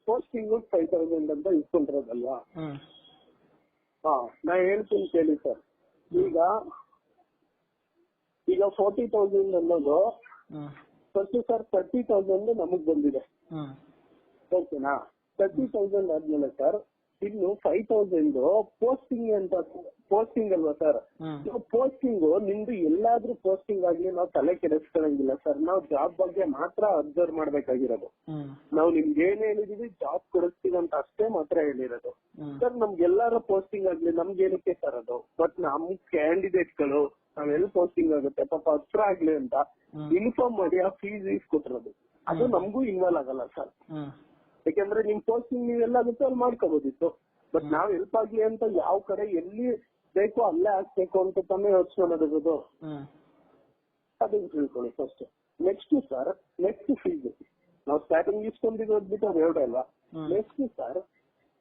Posting 5,000 ಅಂತ ಇಸ್ಕೊಂಡಿರೋದಲ್ವಾ. ನಾ ಹೇಳ್ತೀನಿ ಕೇಳಿ ಸರ್. ಈಗ 40,000 ಅನ್ನೋದು ಫಸ್ಟ್ ಸರ್ 30,000 ನಮಗ್ ಬಂದಿದೆ. ಓಕೆನಾ? 30,000 ಆದ್ಮೇಲೆ ಸರ್ ಇನ್ನು 5,000 ಪೋಸ್ಟಿಂಗ್ ಅಂತ ಪೋಸ್ಟಿಂಗ್ ಅಲ್ವಾ ಸರ್. ಪೋಸ್ಟಿಂಗ್ ನಿಮ್ದು ಎಲ್ಲಾದ್ರೂ ಪೋಸ್ಟಿಂಗ್ ಆಗ್ಲಿ ನಾವು ತಲೆ ಕೆಡಿಸ್ಕೊಳ್ಳಂಗಿಲ್ಲ ಸರ್. ನಾವು ಜಾಬ್ ಬಗ್ಗೆ ಮಾತ್ರ ಅಬ್ಸರ್ವ್ ಮಾಡ್ಬೇಕಾಗಿರೋದು. ನಾವು ನಿಮ್ಗೆ ಏನ್ ಹೇಳಿದೀವಿ ಜಾಬ್ ಕೊಡಿಸ್ತೀವಿ ಅಂತ ಅಷ್ಟೇ ಮಾತ್ರ ಹೇಳಿರೋದು ಸರ್. ನಮ್ಗೆಲ್ಲಾರು ಪೋಸ್ಟಿಂಗ್ ಆಗ್ಲಿ ನಮ್ಗೇನಕ್ಕೆ ಸರ್ ಅದು. ಬಟ್ ನಮ್ ಕ್ಯಾಂಡಿಡೇಟ್ ಗಳು ನಾವೆಲ್ಲಿ ಪೋಸ್ಟಿಂಗ್ ಆಗುತ್ತೆ ಪಾಪ ಹತ್ರ ಆಗ್ಲಿ ಅಂತ ಇನ್ಫಾರ್ಮ್ ಮಾಡಿ ಆ ಫೀಸ್ ಕೊಟ್ಟಿರೋದು. ಅದು ನಮಗೂ ಇನ್ವಾಲ್ವ್ ಆಗಲ್ಲ ಸರ್. ಯಾಕಂದ್ರೆ ನಿಮ್ ಪೋಸ್ಟಿಂಗ್ ನೀವೆಲ್ಲಾಗುತ್ತೆ ಅಲ್ಲಿ ಮಾಡ್ಕೋಬೋದಿತ್ತು. ಬಟ್ ನಾವ್ ಹೆಲ್ಪ್ ಆಗ್ಲಿ ಅಂತ ಯಾವ ಕಡೆ ಎಲ್ಲಿ ಬೇಕೋ ಅಲ್ಲೇ ಹಾಕ್ಬೇಕು ಅಂತ ತಾನೇ ಯೋಚನೆ ಮಾಡೋದು. ಅದನ್ನ ತಿಳ್ಕೊಳ್ಳಿ ಫಸ್ಟ್. ನೆಕ್ಸ್ಟ್ ಸರ್ ಫೀಸ್ ನಾವು ಸ್ಟಾರ್ಟಿಂಗ್ ಇಸ್ಕೊಂಡಿರೋದು ಬಿಟ್ಟು ಅದು ಹೇಳ್ರಲ್ವಾ. ನೆಕ್ಸ್ಟ್ ಸರ್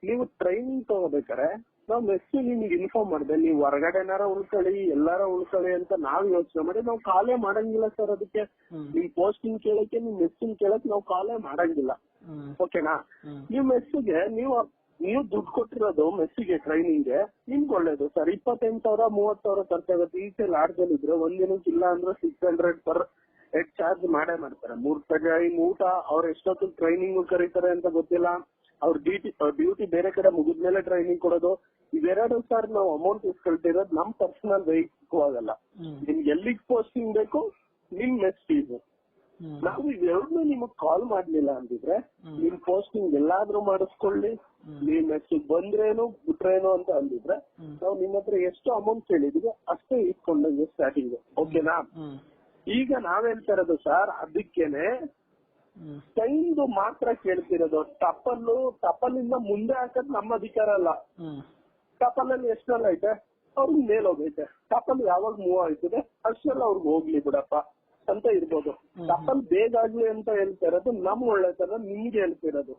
ನೀವು ಟ್ರೈನಿಂಗ್ ತಗೋಬೇಕಾರೆ ನಾವು ನೆಕ್ಸ್ಟ್ ನಿಮ್ಗೆ ಇನ್ಫಾರ್ಮ್ ಮಾಡಿದೆ ನೀವು ಹೊರಗಡೆನಾರ ಉಳ್ಕೊಳ್ಳಿ ಎಲ್ಲಾರ ಉಳ್ಕೊಳ್ಳಿ ಅಂತ ನಾವ್ ಯೋಚನೆ ಮಾಡಿ ನಾವು ಕಾಲೇ ಮಾಡಂಗಿಲ್ಲ ಸರ್. ಅದಕ್ಕೆ ನಿಮ್ ಪೋಸ್ಟಿಂಗ್ ಕೇಳಕ್ಕೆ ನಿಮ್ ಮೆಸ್ಸಿಂಗ್ ಕೇಳಕ್ ನಾವು ಕಾಲೇ ಮಾಡಂಗಿಲ್ಲ. ಓಕೆನಾ? ನೀವು ಮೆಸ್ಸಿಗೆ ನೀವು ದುಡ್ಡು ಕೊಟ್ಟಿರೋದು ಮೆಸ್ಸಿಗೆ ಟ್ರೈನಿಂಗ್ಗೆ ನಿಮ್ಗೆ ಒಳ್ಳೇದು ಸರ್. 28,000 30,000 ಖರ್ಚಾಗುತ್ತೆ. ಈಚೆ ಲಾಡ್ಜಲ್ಲಿ ಇದ್ರೆ ಒಂದಿನಕ್ಕೆ ಇಲ್ಲ ಅಂದ್ರೆ 600 ಪರ್ ಹೆಡ್ ಚಾರ್ಜ್ ಮಾಡೇ ಮಾಡ್ತಾರೆ. 3 ಟೈಮ್ ಊಟ ಅವ್ರ ಎಷ್ಟೊತ್ತಿಗೆ ಟ್ರೈನಿಂಗ್ ಕರೀತಾರೆ ಅಂತ ಗೊತ್ತಿಲ್ಲ. ಅವ್ರ ಡ್ಯೂಟಿ ಬೇರೆ ಕಡೆ ಮುಗಿದ್ಮೇಲೆ ಟ್ರೈನಿಂಗ್ ಕೊಡೋದು ಇವೆರಡು ಸರ್ ನಾವು ಅಮೌಂಟ್ ಇಸ್ಕೊಳ್ತಿರೋದು ನಮ್ ಪರ್ಸನಲ್ ವೆಹಿಕಲ್. ನಿಮ್ಗೆ ಎಲ್ಲಿಗೆ ಪೋಸ್ಟಿಂಗ್ ಬೇಕು ನಿಮ್ ಮೆಸ್ ಫೀಸ್. ನಾವು ಇವೆರಡನ್ನೂ ನಿಮಗ್ ಕಾಲ್ ಮಾಡ್ಲಿಲ್ಲ ಅಂದಿದ್ರೆ ನಿಮ್ ಪೋಸ್ಟಿಂಗ್ ಎಲ್ಲಾದ್ರೂ ಮಾಡಿಸ್ಕೊಳ್ಳಿ, ನೀವ್ ಮೆಸ್ಸಿಗೆ ಬಂದ್ರೇನು ಬಿಟ್ರೇನು ಅಂತ ಅಂದಿದ್ರೆ ನಾವು ನಿಮ್ ಹತ್ರ ಎಷ್ಟು ಅಮೌಂಟ್ ಕೇಳಿದ್ವಿ ಅಷ್ಟೇ ಇಸ್ಕೊಂಡಂಗೆ ಸ್ಟಾರ್ಟಿಂಗ್. ಓಕೆನಾ? ಈಗ ನಾವ್ ಹೇಳ್ತಾ ಇರೋದು ಸರ್ ಅದಕ್ಕೇನೆ ಟೈಮ್ದು ಮಾತ್ರ ಕೇಳ್ತಿರೋದು. ಟಪಲ್ಲಿಂದ ಮುಂದೆ ಹಾಕದ್ ನಮ್ಮ ಅಧಿಕಾರ ಅಲ್ಲ. ಟಪಲ್ಲಲ್ಲಿ ಎಷ್ಟೆಲ್ಲ ಐತೆ ಅವ್ರಿಗೆ ಮೇಲ್ ಹೋಗೈತೆ. ಟಪಲ್ ಯಾವಾಗ ಮೂವ್ ಆಯ್ತದೆ ಅಷ್ಟೆಲ್ಲ ಅವ್ರಿಗೆ ಹೋಗ್ಲಿ ಬಿಡಪ್ಪ ಅಂತ ಇರ್ಬೋದು. ಟಪಲ್ ಬೇಗ ಆಗ್ಲಿ ಅಂತ ಹೇಳ್ತಾ ಇರೋದು ನಮ್ ಒಳ್ಳೆತನ ನಿಮ್ಗೆ ಹೇಳ್ತಿರೋದು.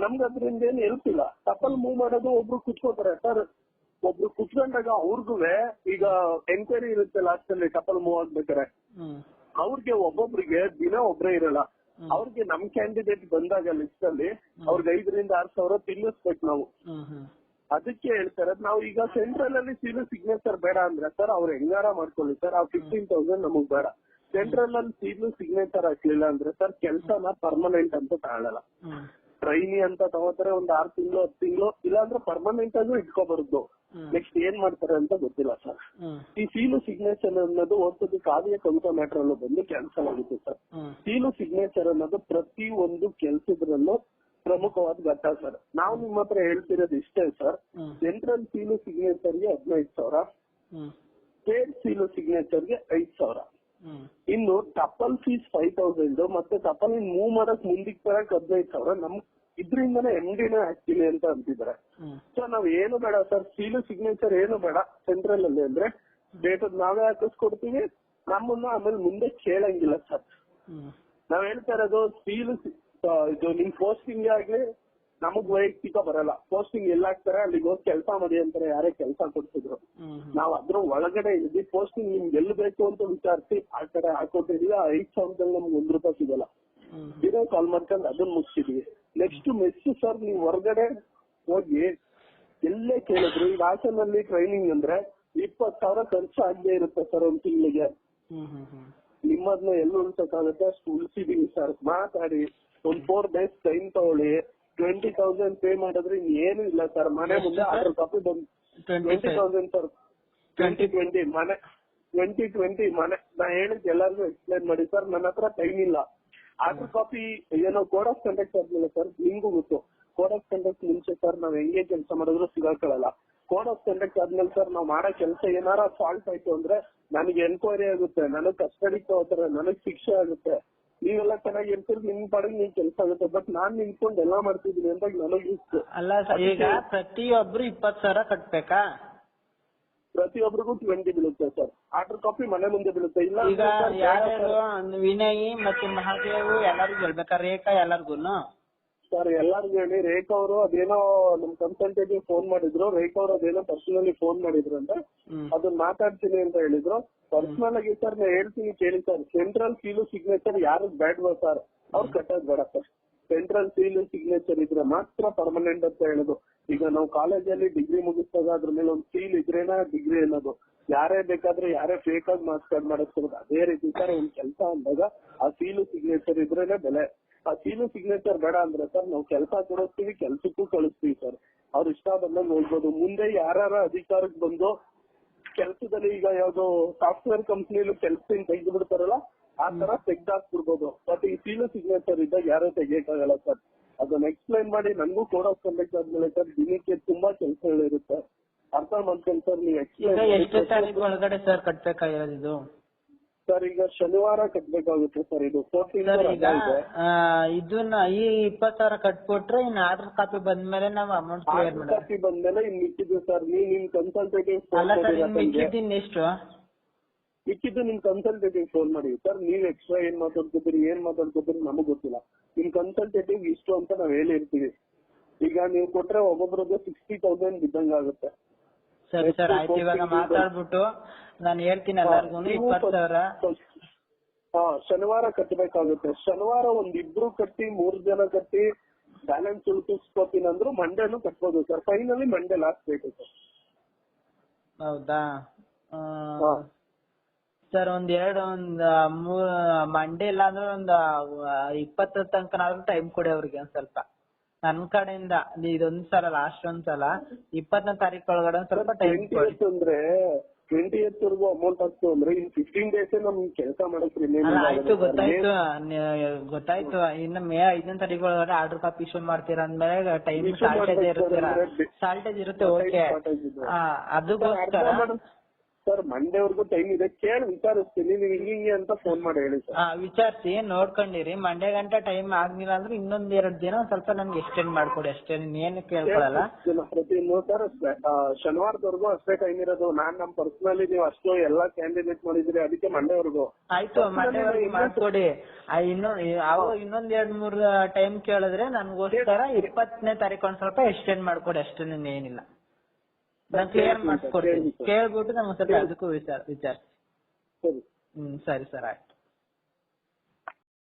ನಮ್ಗೆ ಅದ್ರಿಂದ ಏನ್ ಹೆಲ್ಪ್ ಇಲ್ಲ. ಟಪಲ್ ಮೂವ್ ಮಾಡೋದು ಒಬ್ರು ಕುತ್ಕೋತಾರೆ ಸರ್. ಒಬ್ರು ಕುತ್ಕೊಂಡಾಗ ಅವ್ರಿಗೂ ಈಗ ಎನ್ಕ್ವೈರಿ ಇರುತ್ತೆ ಲಾಸ್ಟ್ ಅಲ್ಲಿ ಟಪಲ್ ಮೂವ್ ಆಗ್ಬೇಕಾರೆ ಅವ್ರಿಗೆ ಒಬ್ಬೊಬ್ರಿಗೆ ದಿನ ಒಬ್ರೇ ಇರಲ್ಲ. ಅವ್ರಿಗೆ ನಮ್ ಕ್ಯಾಂಡಿಡೇಟ್ ಬಂದಾಗ ಲಿಸ್ಟ್ ಅಲ್ಲಿ ಅವ್ರಿಗೆ 5,000 to 6,000 ತಿನ್ನಿಸ್ಬೇಕು ನಾವು. ಅದಕ್ಕೆ ಹೇಳ್ತಾರೆ ನಾವು ಈಗ ಸೆಂಟ್ರಲ್ ಅಲ್ಲಿ ಸಿಗ್ನೇಚರ್ ಬೇಡ ಅಂದ್ರೆ ಸರ್ ಅವ್ರು ಹೆಂಗಾರ ಮಾಡ್ಕೊಳ್ಳಿ ಸರ್. ಆ 15,000 ನಮಗ್ ಬೇಡ. ಸೆಂಟ್ರಲ್ ಅಲ್ಲಿ ಸಿಗ್ನೇಚರ್ ಹಾಕ್ಲಿಲ್ಲ ಅಂದ್ರೆ ಸರ್ ಕೆಲ್ಸನ ಪರ್ಮನೆಂಟ್ ಅಂತ ತಗೊಳ್ಳಲ್ಲ. ಟ್ರೈನಿ ಅಂತ ತಗೋತಾರೆ ಒಂದ್ 6 ತಿಂಗಳು 10 ತಿಂಗಳು ಇಲ್ಲಾಂದ್ರೆ ಪರ್ಮನೆಂಟ್ ಆಗೂ ಇಟ್ಕೋಬಾರ್ದು. ನೆಕ್ಸ್ಟ್ ಏನ್ ಮಾಡ್ತಾರೆ ಅಂತ ಗೊತ್ತಿಲ್ಲ ಸರ್. ಈ ಸಿಗ್ನೇಚರ್ ಅನ್ನೋದು ಒಂದ್ಸತಿ ಕಾವ್ಯ ಕವಿತಾ ಮ್ಯಾಟರ್ ಅಲ್ಲೂ ಬಂದು ಕ್ಯಾನ್ಸಲ್ ಆಗುತ್ತೆ ಸರ್. ಸಿಗ್ನೇಚರ್ ಅನ್ನೋದು ಪ್ರತಿ ಒಂದು ಕೆಲ್ಸದ್ರಲ್ಲೂ ಪ್ರಮುಖವಾದ ಘಟ್ಟ ಸರ್. ನಾವು ನಿಮ್ಮ ಹತ್ರ ಹೇಳ್ತಿರೋದು ಇಷ್ಟೇ ಸರ್. ಸೆಂಟ್ರಲ್ ಸಿಗ್ನೇಚರ್ಗೆ 15,000, ಸ್ಟೇಟ್ ಸಿಗ್ನೇಚರ್ಗೆ 5,000. ಇನ್ನು ಟಪಲ್ ಫೀಸ್ 5,000 ಮತ್ತೆ ಟಪಲ್ ಮೂವ್ ಮಾಡಕ್ ಮುಂದಿಕ್ ಬರಕ್ 15,000 ನಮ್ ಇದ್ರಿಂದಾನೇ MDನೇ ಹಾಕ್ತೀನಿ ಅಂತ ಅಂತಿದ್ದಾರೆ. ಸೊ ನಾವ್ ಏನು ಬೇಡ ಸರ್. ಸಿಗ್ನೇಚರ್ ಏನು ಬೇಡ ಸೆಂಟ್ರಲ್ ಅಲ್ಲಿ ಅಂದ್ರೆ ಡೇಟ್ ನಾವೇ ಹಾಕಿಸ್ಕೊಡ್ತೀವಿ. ನಮ್ಮನ್ನ ಆಮೇಲೆ ಮುಂದೆ ಕೇಳಂಗಿಲ್ಲ ಸರ್. ನಾವ್ ಹೇಳ್ತಾ ಇರೋದು ಇದು ನಿಮ್ ಪೋಸ್ಟಿಂಗ್ ಆಗ್ಲಿ ನಮಗ್ ವೈಯಕ್ತಿಕ ಬರಲ್ಲ. ಪೋಸ್ಟಿಂಗ್ ಎಲ್ಲ ಹಾಕ್ತಾರೆ ಅಲ್ಲಿಗೆ ಹೋಗಿ ಕೆಲಸ ಮಾಡಿ ಅಂತಾರೆ. ಯಾರೇ ಕೆಲಸ ಕೊಡ್ತಿದ್ರು ನಾವ್ ಅದ್ರ ಒಳಗಡೆ ಇದ್ವಿ. ಪೋಸ್ಟಿಂಗ್ ನಿಮ್ಗೆ ಎಲ್ಲಿ ಬೇಕು ಅಂತ ವಿಚಾರಿಸಿ ಆ ಕಡೆ ಹಾಕೊಟ್ಟಿದೀವಿ. 5,000 ನಮ್ಗೆ ₹1 ಸಿಗಲ್ಲ. ಇದೇ ಕಾಲ್ ಮಾಡ್ಕೊಂಡು ಅದನ್ನ ಮುಗಿಸಿದ್ವಿ. ನೆಕ್ಸ್ಟ್ ಮೆಸ್ ಸರ್ ನೀವು ಹೊರಗಡೆ ಹೋಗಿ ಎಲ್ಲೇ ಕೇಳಿದ್ರು ಈಗ ಹಾಸನಲ್ಲಿ ಟ್ರೈನಿಂಗ್ ಅಂದ್ರೆ 20,000 ಖರ್ಚು ಆಗದೆ ಇರುತ್ತೆ ಸರ್ ಒಂದ್ ತಿಂಗಳಿಗೆ. ನಿಮ್ಮದ್ನ ಎಲ್ಲಿ ಉಳಿಸಕ್ಕಾಗುತ್ತೆ ಅಷ್ಟು ಉಳಿಸಿದೀವಿ ಸರ್. ಮಾತಾಡಿ ಒಂದ್ 4 days ಟೈಮ್ ತಗೊಳ್ಳಿ. 20,000 ಪೇ ಮಾಡಿದ್ರೆ ಏನು ಇಲ್ಲ ಸರ್. ಮನೆ ಮುಂದೆ ಆರ್ಡರ್ ಕಾಪಿ ಬಂದು 20,000 ಸರ್. 2020 ಮನೆ ನಾ ಹೇಳಿದ್ ಎಲ್ಲರಿಗೂ ಎಕ್ಸ್ಪ್ಲೈನ್ ಮಾಡಿ ಸರ್. ನನ್ನ ಹತ್ರ ಟೈಮ್ ಇಲ್ಲ. ಆರ್ಡರ್ ಕಾಪಿ ಏನೋ ಕೋಡ್ ಆಫ್ ಕಂಡಕ್ಟ್ ಆದ್ಮೇಲೆ ಸರ್ ನಿಮ್ಗೂ ಗೊತ್ತು. ಕೋಡ್ ಆಫ್ ಕಂಡಕ್ಟ್ ಮುಂಚೆ ಸರ್ ನಾವ್ ಹೆಂಗೆ ಕೆಲಸ ಮಾಡಿದ್ರು ಸಿಗಾಕೊಳ್ಳಲ್ಲ. ಕೋಡ್ ಆಫ್ ಕಂಡಕ್ಟ್ ಆದ್ಮೇಲೆ ಸರ್ ನಾವ್ ಮಾಡೋ ಕೆಲಸ ಏನಾರ ಫಾಲ್ಟ್ ಆಯ್ತು ಅಂದ್ರೆ ನನಗೆ ಎನ್ಕ್ವೈರಿ ಆಗುತ್ತೆ, ನನಗ್ ಕಸ್ಟಡಿ ತಗೋತಾರೆ, ನನಗ್ ಶಿಕ್ಷೆ ಆಗುತ್ತೆ. ನೀವೆಲ್ಲ ಚೆನ್ನಾಗಿ ಇರ್ತೀರಿ ನಿಮ್ ಪಾಡಿಗೆ ನಿಮ್ ಕೆಲಸ ಆಗುತ್ತೆ. ಬಟ್ ನಾನ್ ನಿಂತ್ಕೊಂಡು ಎಲ್ಲಾ ಮಾಡ್ತಿದೀನಿ ಅಂತ ನನಗ್ ಇತ್ತು. ಅಲ್ಲ ಸರ್ ಈಗ ಪ್ರತಿಯೊಬ್ರು 20,000 ಕಟ್ಬೇಕಾ? ಪ್ರತಿಯೊಬ್ಬರಿಗೂ 20 ಬೀಳುತ್ತೆ ಸರ್. ಆರ್ಡರ್ ಕಾಪಿ ಮನೆ ಮುಂದೆ ಬೀಳುತ್ತೆ. ಇಲ್ಲ ಈಗ ಯಾರ್ಯಾರು ವಿನಯ್ ಮತ್ತೆ ಮಹಾದೇವ್ ಎಲ್ಲರಿಗೂ ಹೇಳ್ಬೇಕಾ? ರೇಖಾ ಎಲ್ಲರಿಗೂನು ಸರ್ ಎಲ್ಲಾರ್ಗು ಹೇಳಿ. ರೇಖಾ ಅವರು ಅದೇನೋ ನಮ್ ಕನ್ಸಲ್ಟೆಂಟ್ ಫೋನ್ ಮಾಡಿದ್ರು. ರೇಖಾ ಅವರು ಅದೇನೋ ಪರ್ಸನಲಿ ಫೋನ್ ಮಾಡಿದ್ರು ಅಂತ ಅದನ್ನ ಮಾತಾಡ್ತೀನಿ ಅಂತ ಹೇಳಿದ್ರು. ಪರ್ಸನಲ್ ಆಗಿ ಸರ್ ನಾ ಹೇಳ್ತೀನಿ ಕೇಳಿ ಸರ್. ಸೆಂಟ್ರಲ್ ಸಿಗ್ನೇಚರ್ ಯಾರು ಬೇಡವಾ ಸರ್ ಅವ್ರು ಕಟ್ಟೋದ್ ಬೇಡ ಸರ್. ಸೆಂಟ್ರಲ್ ಸೀಲ್ ಸಿಗ್ನೇಚರ್ ಇದ್ರೆ ಮಾತ್ರ ಪರ್ಮನೆಂಟ್ ಅಂತ ಹೇಳೋದು. ಈಗ ನಾವು ಕಾಲೇಜಲ್ಲಿ ಡಿಗ್ರಿ ಮುಗಿಸಿದಾಗ ಅದ್ರ ಮೇಲೆ ಒಂದು ಸೀಲ್ ಇದ್ರೇನ ಡಿಗ್ರಿ ಅನ್ನೋದು. ಯಾರೇ ಬೇಕಾದ್ರೆ ಯಾರೇ ಫೇಕ್ ಆಗಿ ಮಾರ್ಕ್ಸ್ ಕಾರ್ಡ್ ಮಾಡಿಸ್ಕೋಬಹುದು. ಅದೇ ರೀತಿ ಸರ್ ಒಂದ್ ಕೆಲಸ ಅಂದಾಗ ಆ ಸೀಲು ಸಿಗ್ನೇಚರ್ ಇದ್ರೇನೆ ಬೆಲೆ. ಆ ಸೀಲು ಸಿಗ್ನೇಚರ್ ಬೇಡ ಅಂದ್ರೆ ಸರ್ ನಾವು ಕೆಲಸ ಕೊಡಿಸ್ತೀವಿ, ಕೆಲ್ಸಕ್ಕೂ ಕಳಿಸ್ತೀವಿ ಸರ್. ಅವ್ರು ಇಷ್ಟ ಬಂದಾಗ ನೋಡ್ಬೋದು. ಮುಂದೆ ಯಾರ ಅಧಿಕಾರಕ್ಕೆ ಬಂದು ಕೆಲಸದಲ್ಲಿ ಈಗ ಯಾವ್ದೋ ಸಾಫ್ಟ್ವೇರ್ ಕಂಪ್ನಿಲಿ ಕೆಲಸದಿಂದ ತೆಗೆದು ಬಿಡ್ತಾರಲ್ಲ ಆ ತರ ತೆಗ್ದಾಕ್ಬಿಡ್ಬೋದು. ಬಟ್ ಈ ಸೀಲು ಸಿಗ್ನೇಚರ್ ಇದ್ದಾಗ ಯಾರು ತೆಗಿಯಕ್ಕಾಗಲ್ಲ ಸರ್. ಅದನ್ನ ಎಕ್ಸ್ಪ್ಲೈನ್ ಮಾಡಿ ನನಗೂ ಕೋಡ್ ಆಫ್ ಕಂಡಕ್ಟ್ ಆದ್ಮೇಲೆ ಸರ್ ದಿನಕ್ಕೆ ತುಂಬಾ ಕೆಲಸಗಳಿರುತ್ತೆ. ಅರ್ಥ ಮಾಡ್ಕೊಂಡು ಸರ್ ನೀವು ಎಕ್ಸ್ಪ್ಲೈನ್. ಎಷ್ಟು ತಾರೀಕು ಒಳಗಡೆ ಸರ್ ಕಟ್ಬೇಕಾಗಿರೋದು ಇದು? ಸರ್ ಈಗ ಶನಿವಾರ ಕಟ್ಬೇಕಾಗುತ್ತೆ ಸರ್. ಇದು 14 ಈಗ ಇದನ್ನ ಈ 20,000 ಕಟ್ಕೊಟ್ರೆ ಇನ್ನು ಆರ್ಡರ್ ಕಾಪಿ ಬಂದ್ಮೇಲೆ ನಾವು ಅಮೌಂಟ್ ಕ್ಲಿಯರ್ ಮಾಡೋದು. ಕಾಪಿ ಬಂದ್ಮೇಲೆ ಇನ್ ಮಿಕ್ಕಿದ್ದು ಸರ್ ನೀವು ನಿಮ್ ಕನ್ಸಲ್ಟೇಟಿವ್ ಮಿಕ್ಕಿದ್ದು ನಿಮ್ ಕನ್ಸಲ್ಟೇಟಿವ್ ಫೋನ್ ಮಾಡಿ ಸರ್. ನೀವ್ ಎಕ್ಸ್ಟ್ರಾ ಏನ್ ಮಾತಾಡ್ಕೋತೀರಿ ನಮಗ್ ಗೊತ್ತಿಲ್ಲ. ನಿಮ್ ಕನ್ಸಲ್ಟೇಟಿವ್ ಇಷ್ಟು ಅಂತ ನಾವ್ ಹೇಳಿರ್ತೀವಿ. ಈಗ ನೀವು ಕೊಟ್ರೆ ಒಬ್ಬೊಬ್ರಿಗೆ 60,000 ಬಿದ್ದಂಗ ಆಗುತ್ತೆ. ಸರಿ ಸರ್ ಆಯ್ತು. ಇವಾಗ ಮಾತಾಡ್ಬಿಟ್ಟು ನಾನು ಹೇಳ್ತೀನಿ ಎಲ್ಲರಿಗೂ 20,000 ಶನಿವಾರ ಕಟ್ಟಬೇಕಾಗುತ್ತೆ. ಶನಿವಾರ ಒಂದ್ 2 ಕಟ್ಟಿ 3 ಜನ ಕಟ್ಟಿ ಬ್ಯಾಲೆನ್ಸ್ ಉಳಿಸ್ಕೋತೀನಿ ಅಂದ್ರು ಮಂಡೇನು ಕಟ್ಬೋದು ಸರ್. ಫೈನಲಿ ಮಂಡೇ ಲಾಸ್ಟ್ ಬೇಕು ಸರ್. ಹೌದಾ ಸರ್? ಮಂಡೇ ಇಲ್ಲ ಅಂದ್ರೆ ಒಂದು 20 ತನಕ ಟೈಮ್ ಕೊಡಿ ಅವ್ರಿಗೆ ಒಂದ್ ಸ್ವಲ್ಪ. ನನ್ ಕಡೆಯಿಂದ ಇದೊಂದ್ ಸಲ ಲಾಸ್ಟ್ ಒಂದ್ಸಲ 20ನೇ ತಾರೀಕು ಒಳಗಡೆ ಒಂದ್ ಸ್ವಲ್ಪ ಟೈಮ್ ಕೊಡಿ. ಅಂದ್ರೆ 20th ವರೆಗೂ ಅಮೌಂಟ್ ಆಗ್ತು ಅಂದ್ರೆ ಇನ್ 15 days ನಮ್ ಕೆಲಸ ಮಾಡಕ್ ಆಯ್ತು. ಗೊತ್ತಾಯ್ತು. ಇನ್ನು ಮೇ 5ನೇ ತಾರೀಕು ಒಳಗಡೆ ಆರ್ಡರ್ ಕಾಪಿ ಇಶ್ಯೂ ಮಾಡ್ತೀರಾ ಅಂದ್ಮೇಲೆ ಟೈಮ್ ಶಾರ್ಟೇಜ್ ಇರುತ್ತೆ. ಓಕೆ ಅದಕ್ಕೋಸ್ಕರ ಸರ್ ಮಂಡೇ ವರ್ಗು ಟೈಮ್ ಇದೆ. ಕೇಳಿ ವಿಚಾರಿಸ್ತೀನಿ. ನೀವು ಹಿಂಗೆ ಅಂತ ಫೋನ್ ಮಾಡಿ ಹೇಳಿ ಸರ್. ವಿಚಾರಿಸಿ ನೋಡ್ಕೊಂಡಿರಿ. ಮಂಡೇ ಗಂಟೆ ಟೈಮ್ ಆಗ್ಲಿಲ್ಲ ಅಂದ್ರೆ ಇನ್ನೊಂದ್ 2 ದಿನ ಸ್ವಲ್ಪ ನನ್ಗೆ ಎಕ್ಸ್ಟೆಂಡ್ ಮಾಡ್ಕೊಡಿ ಅಷ್ಟೇ. ಏನು ಕೇಳ್ಕೊಳಲ್ಲ. ಪ್ರತಿಯೊಂದು ಸರ್ ಶನಿವಾರದವರೆಗೂ ಅಷ್ಟೇ ಟೈಮ್ ಇರೋದು. ನಮ್ ಪರ್ಸನಲಿ ನೀವು ಅಷ್ಟು ಎಲ್ಲಾ ಕ್ಯಾಂಡಿಡೇಟ್ ಮಾಡಿದ್ರಿ, ಅದಕ್ಕೆ ಮಂಡೇವರೆಗೂ. ಆಯ್ತು ಮಂಡೇವರೆಗೂ ಮಾಡ್ಕೊಡಿ. ಇನ್ನೊಂದ್ 2-3 ಟೈಮ್ ಕೇಳಿದ್ರೆ ನನ್ಗೋಸ್ಕರ 20ನೇ ತಾರೀಕು ಒಂದ್ ಸ್ವಲ್ಪ ಎಕ್ಸ್ಟೆಂಡ್ ಮಾಡ್ಕೊಡಿ ಅಷ್ಟೇ. ಏನಿಲ್ಲ ನಾನು ಕ್ಲಿಯರ್ ಮಾಡಿಸ್ಕೊಡ್ತೀನಿ. ಕೇಳ್ಬಿಟ್ಟು ನಮ್ಗೆ ಸ್ವಲ್ಪ ಅದಕ್ಕೂ ವಿಚಾರಿಸಿ. ಸರಿ ಸರ್ ಆಯ್ತು.